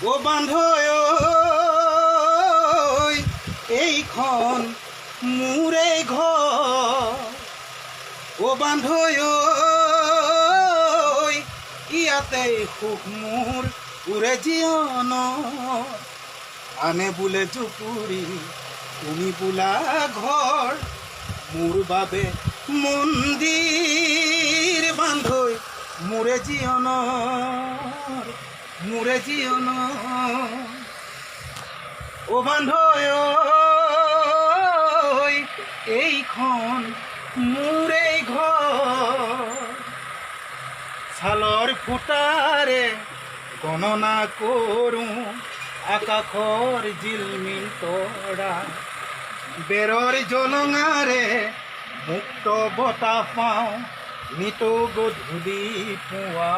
ও বান্ধ এইখন মোৰে ঘৰ। ও বান্ধ ইয়াতে সুখ মোৰ উৰে জীৱন। আনে বোলে জুপুৰি তুমি বোলা ঘৰ, মোৰ বাবে মন্দিৰ বান্ধৈ মোৰে জীৱন, মোৰে জীৱন। ও বান্ধ এইখন মোৰে ঘৰ। ছালৰ ফুটাৰে গণনা কৰোঁ আকাশৰ জিলমিল তৰা, বেৰৰ জলঙাৰে মুক্ত বতাহ পাওঁ নিতৌ গধূলি পুৱা।